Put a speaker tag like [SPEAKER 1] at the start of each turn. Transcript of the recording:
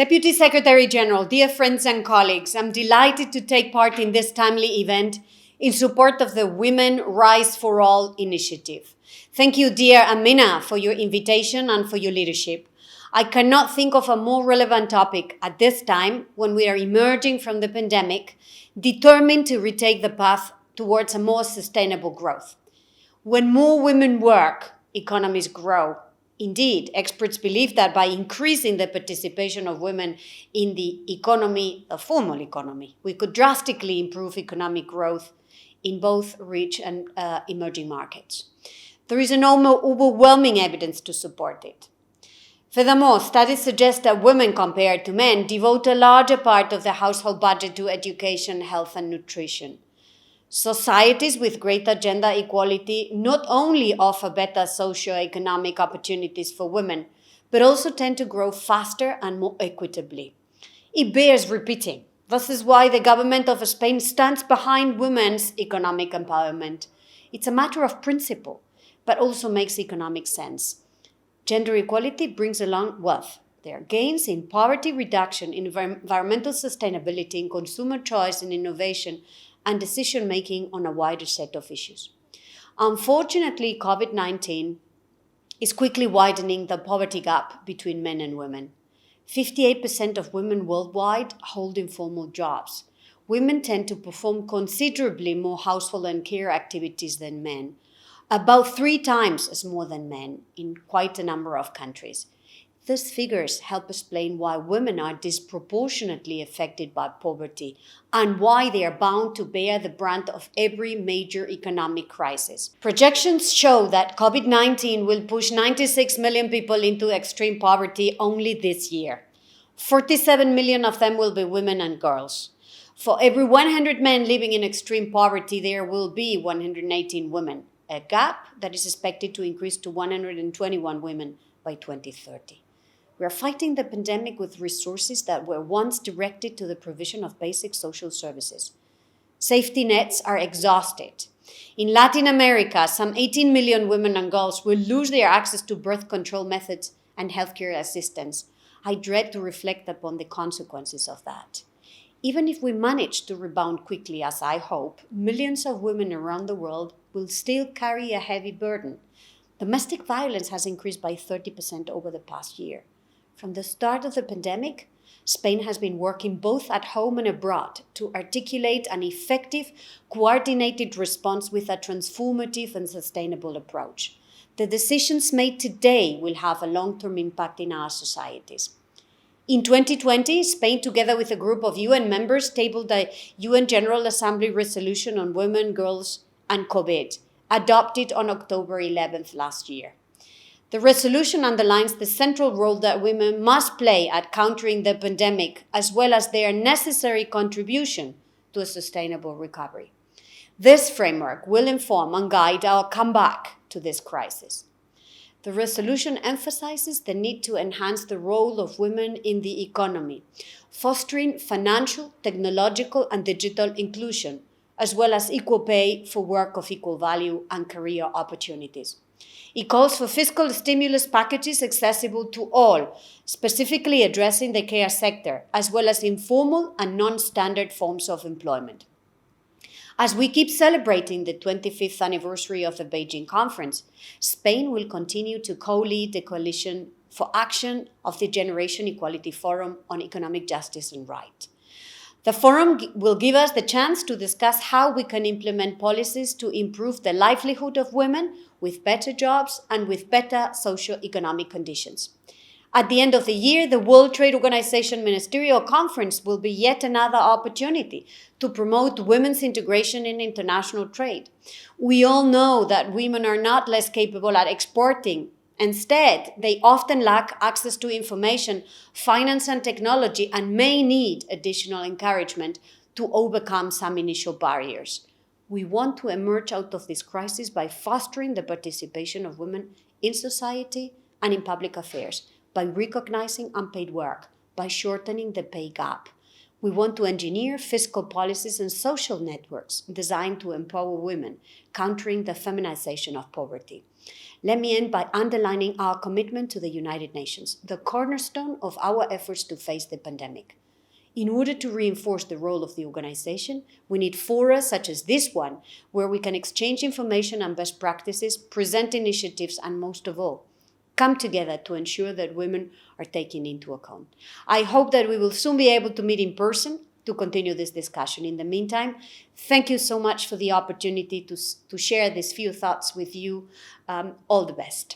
[SPEAKER 1] Deputy Secretary General, dear friends and colleagues, I'm delighted to take part in this timely event in support of the Women Rise for All initiative. Thank you, dear Amina, for your invitation and for your leadership. I cannot think of a more relevant topic at this time when we are emerging from the pandemic, determined to retake the path towards a more sustainable growth. When more women work, economies grow. Indeed, experts believe that by increasing the participation of women in the economy, the formal economy, we could drastically improve economic growth in both rich and emerging markets. There is overwhelming evidence to support it. Furthermore, studies suggest that women, compared to men, devote a larger part of the household budget to education, health, and nutrition. Societies with greater gender equality not only offer better socio-economic opportunities for women, but also tend to grow faster and more equitably. It bears repeating. This is why the government of Spain stands behind women's economic empowerment. It's a matter of principle, but also makes economic sense. Gender equality brings along wealth. There are gains in poverty reduction, in environmental sustainability, in consumer choice and innovation, and decision-making on a wider set of issues. Unfortunately, COVID-19 is quickly widening the poverty gap between men and women. 58% of women worldwide hold informal jobs. Women tend to perform considerably more household and care activities than men, about 3 times as more than men in quite a number of countries. These figures help explain why women are disproportionately affected by poverty and why they are bound to bear the brunt of every major economic crisis. Projections show that COVID-19 will push 96 million people into extreme poverty only this year. 47 million of them will be women and girls. For every 100 men living in extreme poverty, there will be 118 women, a gap that is expected to increase to 121 women by 2030. We are fighting the pandemic with resources that were once directed to the provision of basic social services. Safety nets are exhausted. In Latin America, some 18 million women and girls will lose their access to birth control methods and healthcare assistance. I dread to reflect upon the consequences of that. Even if we manage to rebound quickly, as I hope, millions of women around the world will still carry a heavy burden. Domestic violence has increased by 30% over the past year. From the start of the pandemic, Spain has been working both at home and abroad to articulate an effective, coordinated response with a transformative and sustainable approach. The decisions made today will have a long-term impact in our societies. In 2020, Spain, together with a group of UN members, tabled a UN General Assembly resolution on women, girls, and COVID, adopted on October 11th last year. The resolution underlines the central role that women must play at countering the pandemic, as well as their necessary contribution to a sustainable recovery. This framework will inform and guide our comeback to this crisis. The resolution emphasizes the need to enhance the role of women in the economy, fostering financial, technological, and digital inclusion, as well as equal pay for work of equal value and career opportunities. It calls for fiscal stimulus packages accessible to all, specifically addressing the care sector, as well as informal and non-standard forms of employment. As we keep celebrating the 25th anniversary of the Beijing Conference, Spain will continue to co-lead the Coalition for Action of the Generation Equality Forum on Economic Justice and Right. The forum will give us the chance to discuss how we can implement policies to improve the livelihood of women with better jobs and with better socio-economic conditions. At the end of the year, the World Trade Organization Ministerial Conference will be yet another opportunity to promote women's integration in international trade. We all know that women are not less capable at exporting. Instead, they often lack access to information, finance, and technology, and may need additional encouragement to overcome some initial barriers. We want to emerge out of this crisis by fostering the participation of women in society and in public affairs, by recognizing unpaid work, by shortening the pay gap. We want to engineer fiscal policies and social networks designed to empower women, countering the feminization of poverty. Let me end by underlining our commitment to the United Nations, the cornerstone of our efforts to face the pandemic. In order to reinforce the role of the organization, we need fora such as this one, where we can exchange information and best practices, present initiatives, and most of all, come together to ensure that women are taken into account. I hope that we will soon be able to meet in person to continue this discussion. In the meantime, thank you so much for the opportunity to share these few thoughts with you. All the best.